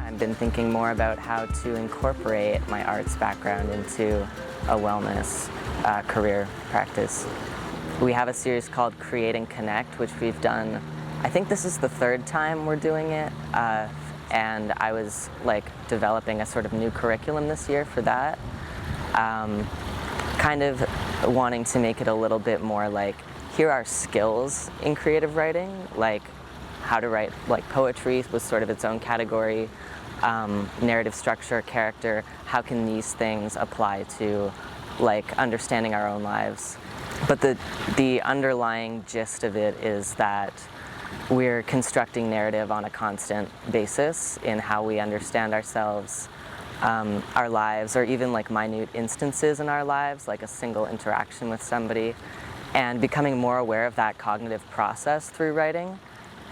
I've been thinking more about how to incorporate my arts background into a wellness career practice. We have a series called Create and Connect, which we've done, I think this is the third time we're doing it, and I was developing a sort of new curriculum this year for that. Kind of wanting to make it a little bit more here are skills in creative writing, how to write poetry was sort of its own category, narrative structure, character, how can these things apply to understanding our own lives. But the underlying gist of it is that we're constructing narrative on a constant basis in how we understand ourselves, our lives, or even minute instances in our lives, like a single interaction with somebody, and becoming more aware of that cognitive process through writing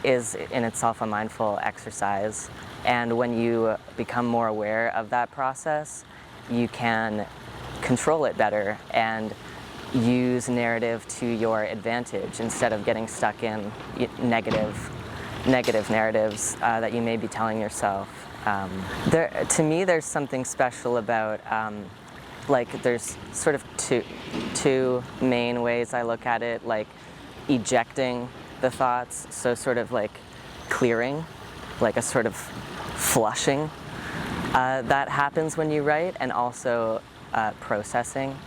is in itself a mindful exercise. And when you become more aware of that process, you can control it better and use narrative to your advantage instead of getting stuck in negative narratives that you may be telling yourself. To me, there's something special about there's sort of two main ways I look at it, ejecting the thoughts, so sort of clearing, a sort of flushing that happens when you write, and also processing,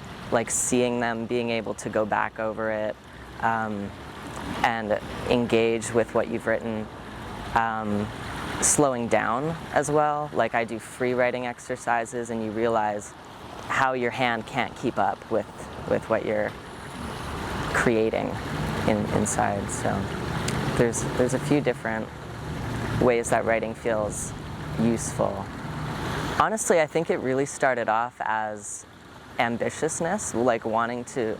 seeing them, being able to go back over it and engage with what you've written. Slowing down as well, I do free writing exercises, and you realize how your hand can't keep up with what you're creating inside. So there's a few different ways that writing feels useful. Honestly, I think it really started off as ambitiousness, wanting to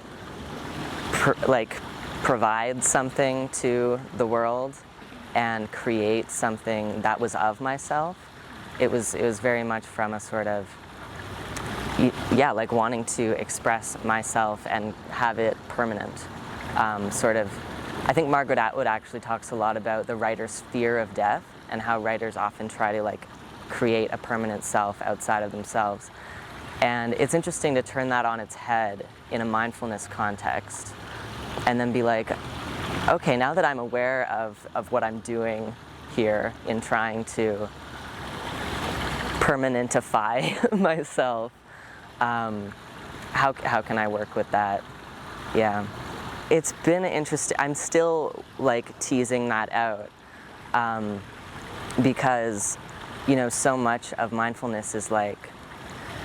provide something to the world and create something that was of myself. It was very much from a sort of wanting to express myself and have it permanent. I think Margaret Atwood actually talks a lot about the writer's fear of death and how writers often try to create a permanent self outside of themselves. And it's interesting to turn that on its head in a mindfulness context and then be okay, now that I'm aware of what I'm doing here in trying to permanentify myself, how can I work with that? Yeah. It's been interesting. I'm still teasing that out because, so much of mindfulness is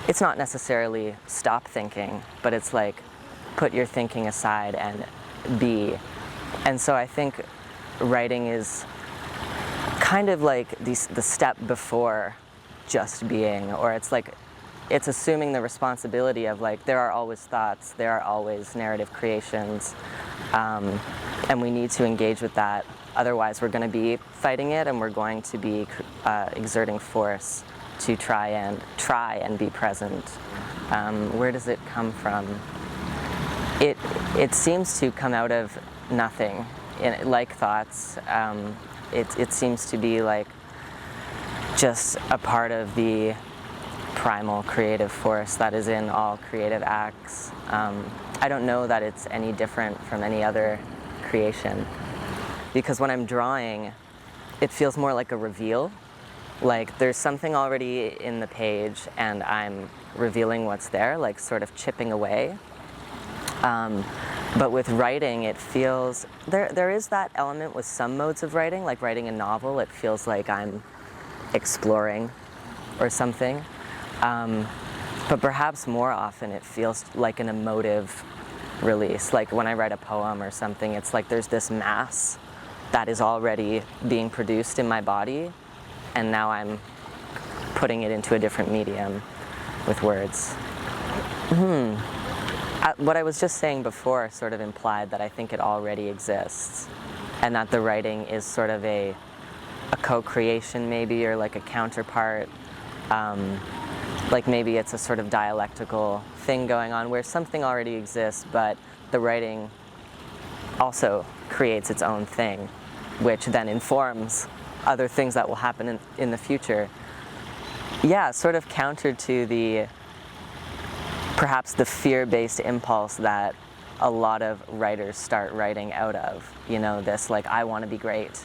it's not necessarily stop thinking, but it's put your thinking aside and be. And so I think writing is kind of the step before just being, or it's assuming the responsibility of there are always thoughts, there are always narrative creations, and we need to engage with that. Otherwise we're going to be fighting it, and we're going to be exerting force to try and be present. Where does it come from? It seems to come out of nothing, thoughts. It seems to be just a part of the primal creative force that is in all creative acts. I don't know that it's any different from any other creation, because when I'm drawing, it feels more like a reveal. There's something already in the page and I'm revealing what's there, sort of chipping away. But with writing, it feels, there is that element with some modes of writing, writing a novel, it feels like I'm exploring or something. But perhaps more often it feels like an emotive release. When I write a poem or something, it's there's this mass that is already being produced in my body, and now I'm putting it into a different medium with words. What I was just saying before sort of implied that I think it already exists, and that the writing is sort of a co-creation maybe, or a counterpart. Maybe it's a sort of dialectical thing going on where something already exists, but the writing also creates its own thing, which then informs other things that will happen in the future. yeah, sort of counter to perhaps the fear-based impulse that a lot of writers start writing out of, this like, I want to be great.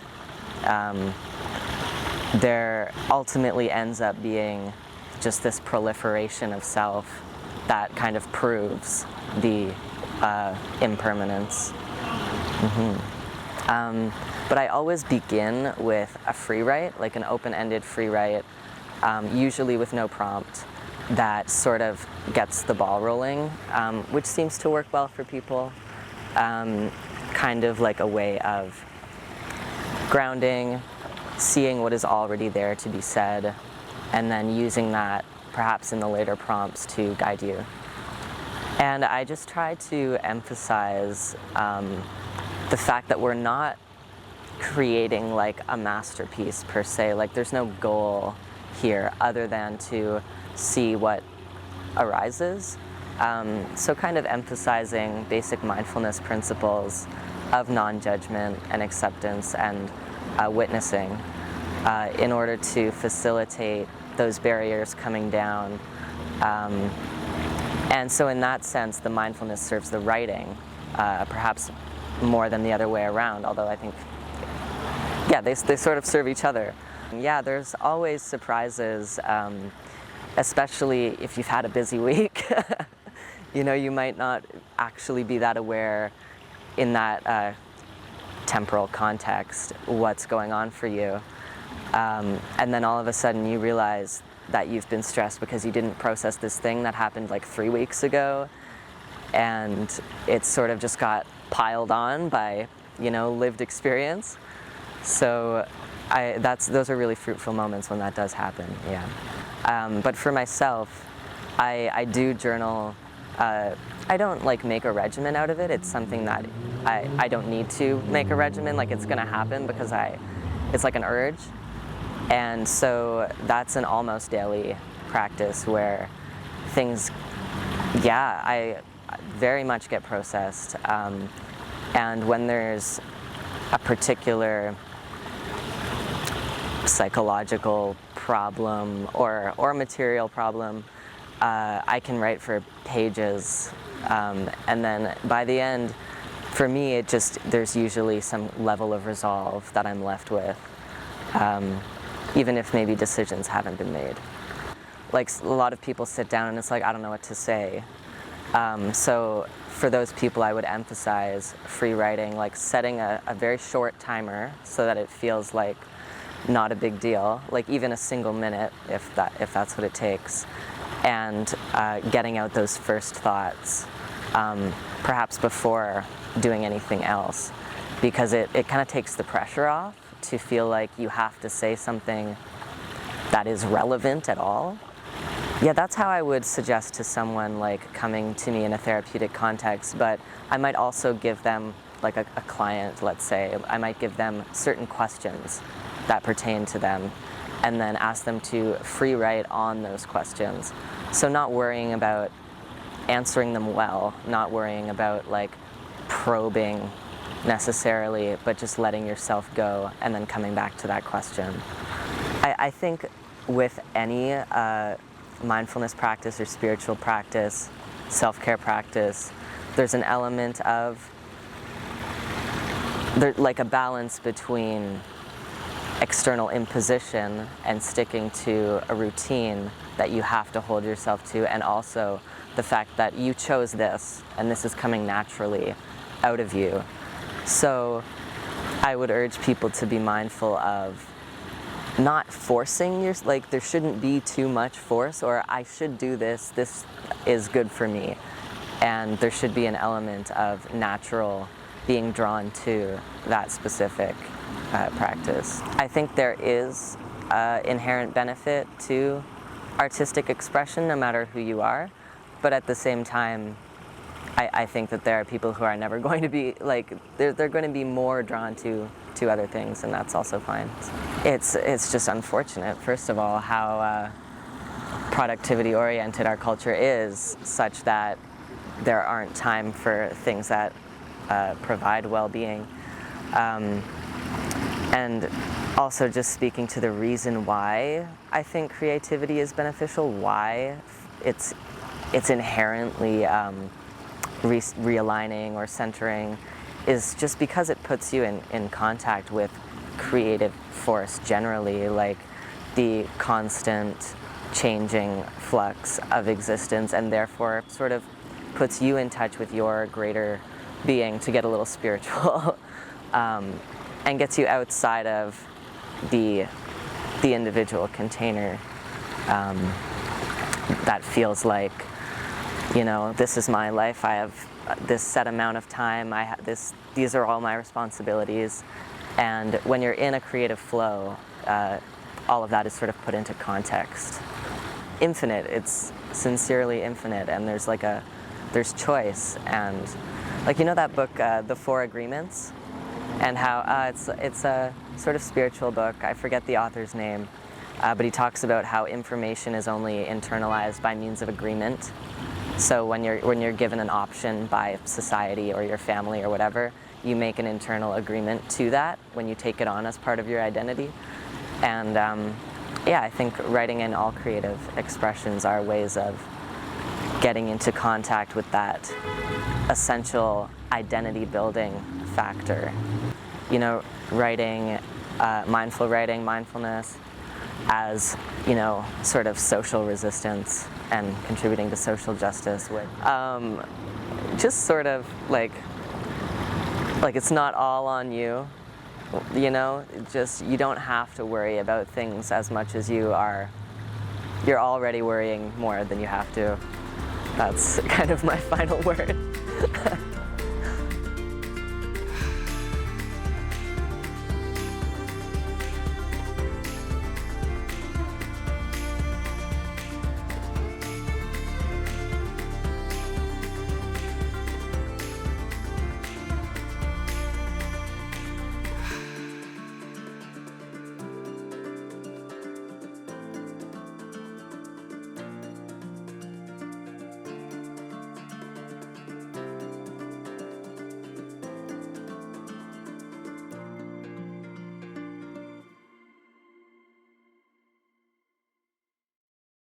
There ultimately ends up being just this proliferation of self that kind of proves the impermanence. But I always begin with a free write, like an open-ended free write, usually with no prompt, that sort of gets the ball rolling, which seems to work well for people. Kind of like a way of grounding, seeing what is already there to be said, and then using that perhaps in the later prompts to guide you. And I just try to emphasize the fact that we're not creating like a masterpiece per se. Like, there's no goal here other than to see what arises. So kind of emphasizing basic mindfulness principles of non-judgment and acceptance and witnessing in order to facilitate those barriers coming down. And so in that sense, the mindfulness serves the writing, perhaps more than the other way around, although I think, yeah, they sort of serve each other. Yeah, there's always surprises, especially if you've had a busy week. You might not actually be that aware in that temporal context what's going on for you. And then all of a sudden you realize that you've been stressed because you didn't process this thing that happened like 3 weeks ago, and it sort of just got piled on by, lived experience. So those are really fruitful moments when that does happen, yeah. But for myself, I do journal. I don't like make a regimen out of it. It's something that I don't need to make a regimen, like it's gonna happen because it's like an urge. And so that's an almost daily practice where things, yeah, I very much get processed. And when there's a particular psychological problem or material problem, I can write for pages. And then by the end, for me, there's usually some level of resolve that I'm left with. Even if maybe decisions haven't been made. Like, a lot of people sit down and it's like, I don't know what to say. So for those people, I would emphasize free writing, like setting a very short timer so that it feels like not a big deal, like even a single minute if that's what it takes, and getting out those first thoughts, perhaps before doing anything else, because it kind of takes the pressure off to feel like you have to say something that is relevant at all. Yeah, that's how I would suggest to someone like coming to me in a therapeutic context, but I might also give them, like a client, let's say, I might give them certain questions that pertain to them and then ask them to free write on those questions. So not worrying about answering them well, not worrying about like probing necessarily, but just letting yourself go and then coming back to that question. I think with any mindfulness practice or spiritual practice, self-care practice, there's an element of like a balance between external imposition and sticking to a routine that you have to hold yourself to, and also the fact that you chose this and this is coming naturally out of you. So I would urge people to be mindful of not forcing like there shouldn't be too much force, or I should do this is good for me. And there should be an element of natural being drawn to that specific practice. I think there is inherent benefit to artistic expression no matter who you are, but at the same time, I think that there are people who are never going to be, like, they're going to be more drawn to other things, and that's also fine. It's just unfortunate, first of all, how productivity-oriented our culture is, such that there aren't time for things that provide well-being. And And also just speaking to the reason why I think creativity is beneficial, why it's inherently realigning or centering, is just because it puts you in contact with creative force generally, like the constant changing flux of existence, and therefore sort of puts you in touch with your greater being, to get a little spiritual, and gets you outside of the individual container that feels like, you know, this is my life, I have this set amount of time, these are all my responsibilities. And when you're in a creative flow, all of that is sort of put into context. Infinite, it's sincerely infinite, and there's choice. And like, you know that book, The Four Agreements? And how it's a sort of spiritual book, I forget the author's name, but he talks about how information is only internalized by means of agreement. So when you're given an option by society or your family or whatever, you make an internal agreement to that when you take it on as part of your identity. And yeah, I think writing and all creative expressions are ways of getting into contact with that essential identity building factor. You know, writing, mindful writing, mindfulness, as, you know, sort of social resistance and contributing to social justice. With just sort of like it's not all on you, you know, just, you don't have to worry about things as much as you're already worrying more than you have to. That's kind of my final word.